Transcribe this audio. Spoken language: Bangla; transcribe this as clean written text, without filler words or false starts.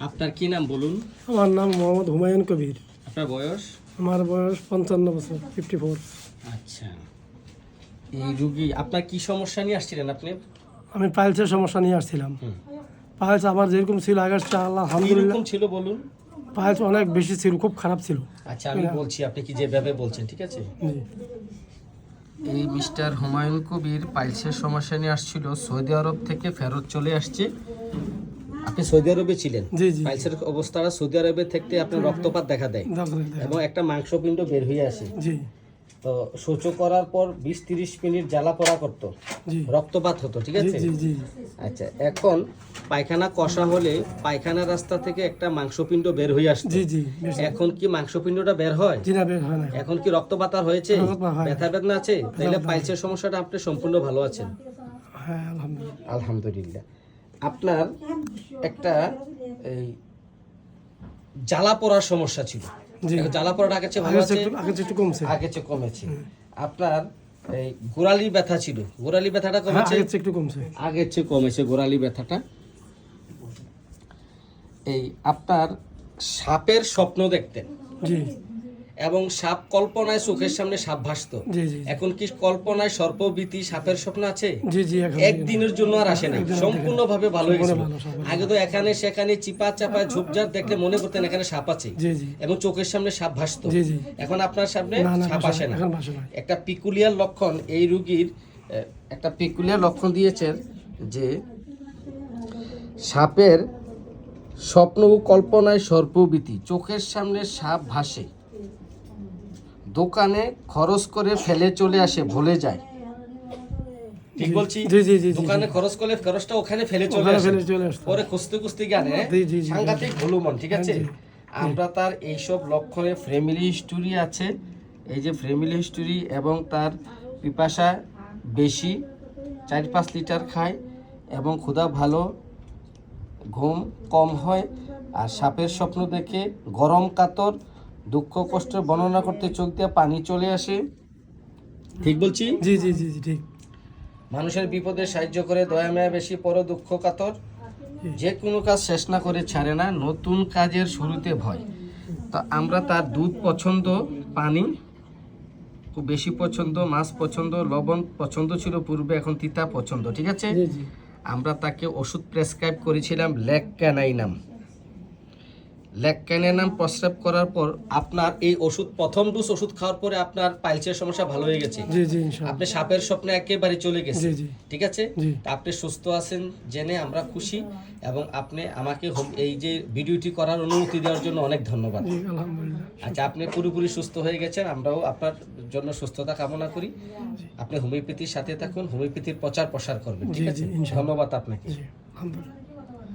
আপনার কি নাম বলুন? আমার নাম মোহাম্মদ হুমায়ুন কবির। আপনার বয়স? আমার বয়স 55 বছর, 54। আচ্ছা, এই রুগী আপনার কি সমস্যা নিয়ে আসছিলেন আপনি? আমি পাইলসের সমস্যা নিয়ে আসছিলাম। পাইলস আমার যেরকম ছিল আগের চেয়ে আলহামদুলিল্লাহ কিরকম ছিল বলুন? পাইলস অনেক বেশি ছিল, খুব খারাপ ছিল। আচ্ছা, আমি বলছি, আপনি কি যেভাবে বলছেন ঠিক আছে? জি এই মিস্টার হুমায়ুন কবির পাইলসের সমস্যা নিয়ে আসছিল, সৌদি আরব থেকে ফেরত চলে আসছে। আপনি সৌদি আরবে ছিলেন? জি জি পাইলসের অবস্থাটা সৌদি আরবে থাকতে আপনার রক্তপাত দেখা দেয় এবং একটা মাংসপিণ্ড বের হয়ে আসে। জি তো শৌচ করার পর 20-30 মিনিট জ্বালা পোড়া করতো, জি রক্তপাত হতো, ঠিক আছে? জি জি আচ্ছা, এখন পায়খানা কষা হলে পায়খানা রাস্তা থেকে একটা মাংসপিণ্ড বের হয়ে আসতো। জি জি এখন কি মাংসপিণ্ডটা বের হয়? জি না, বের হয় না। এখন কি রক্তপাত আর হয়েছে? রক্তপাত হয় না। ব্যথা বেদনা আছে? তাইলে পাইলসের সমস্যাটা আপনি সম্পূর্ণ ভালো আছেন। হ্যাঁ আলহামদুলিল্লাহ। আলহামদুলিল্লাহ। আপনার একটা এই জ্বালা পোড়ার সমস্যা ছিল। জি এখন জ্বালা পোড়াটা আগের চেয়ে ভালো আছে? আগের চেয়ে একটু কমছে। আগের চেয়ে কমেছে। আপনার এই গোড়ালি ব্যথা ছিল, গোড়ালি ব্যথাটা হ্যাঁ, কমেছে? আগের চেয়ে একটু কমছে। আগের চেয়ে কমেছে গোড়ালি ব্যথাটা। এই আপনার সাপের স্বপ্ন দেখতেন জি এবং সাপ কল্পনায় চোখের সামনে সাপ ভাসতো। জি জি এখন কি কল্পনায় সর্পভীতি সাপের স্বপ্ন আছে? জি জি এখন একদিনের জন্য আর আসে নাই, সম্পূর্ণভাবে ভালো হয়ে গেছে। ভালো, সব আগে তো এখানে সেখানে চিপা চাপা ঝোপঝাড় দেখলে মনে করতেন এখানে সাপ আছে জি জি এবং চোখের সামনে সাপ ভাসতো। জি জি এখন আপনার সামনে না না, সাপ আসে না। এখন ভাষা নয়। একটা পিকুলিয়ার লক্ষণ এই রোগীর, একটা পিকুলিয়ার লক্ষণ দিয়েছেন যে সাপের স্বপ্ন ও কল্পনায় সর্পভীতি, চোখের সামনে সাপ ভাসে, দোকানে খরচ করে ফেলে চলে আসে, ভুলে যায়। ঠিক বলছি? জি জি জি জি দোকানে খরচ করলে খরচটা ওখানে ফেলে চলে ওখানে আসে, ফেলে চলে আসতো। পরে খুঁজতে খুঁজতে গানে জি, জি, জি, সাংঘাতিক ভুলুমন, ঠিক আছে? জি, আমরা তার এইসব লক্ষণে ফ্যামিলি হিস্টোরি আছে, এই যে ফ্যামিলি হিস্টোরি, এবং তার পিপাসা বেশি, 4-5 লিটার খায় এবং ক্ষুধা ভালো, ঘুম কম হয়, আর সাপের স্বপ্ন দেখে গরম কাতর, দুঃখ কষ্টের বর্ণনা করতে চোখ দিয়ে পানি চলে আসে। ঠিক বলছি? জি জি জি জি ঠিক। মানুষের বিপদে সাহায্য করে, দয়া মায়া বেশি, পর দুঃখ কাতর, যে কোনো কাজ শেষ না করে ছাড়ে না, নতুন কাজের শুরুতে ভয়। তো আমরা তার দুধ পছন্দ, পানি খুব বেশি পছন্দ, মাছ পছন্দ, লবণ পছন্দ ছিল পূর্বে, এখন তিতা পছন্দ, ঠিক আছে? জি জি আমরা তাকে ওষুধ প্রেসক্রাইব করেছিলাম লেকক্যানাইনাম। লেকক্যানাইনাম প্রেসক্রাইব করার পর আপনার এই ওষুধ, প্রথম ডোজ ওষুধ খাওয়ার পরে আপনার পাইলসের সমস্যা ভালো হয়ে গেছে। জি জি ইনশাআল্লাহ। আপনি সাপের স্বপ্নে একেবারে চলে গেছে, জি জি ঠিক আছে? জি আপনি সুস্থ আছেন জেনে আমরা খুশি, এবং আপনি আমাকে এই যে ভিডিওটি করার অনুমতি দেওয়ার জন্য অনেক ধন্যবাদ। জি আলহামদুলিল্লাহ। আচ্ছা, আপনি পুরোপুরি সুস্থ হয়ে গেছেন, আমরাও আপনার জন্য সুস্থতা কামনা করি। আপনি হোমিওপ্যাথির সাথে থাকুন, হোমিওপ্যাথির প্রচার প্রসার করবেন, ঠিক জি, আছে? জি, ইনশাআল্লাহ। ধন্যবাদ আপনাকে। জি আলহামদুলিল্লাহ।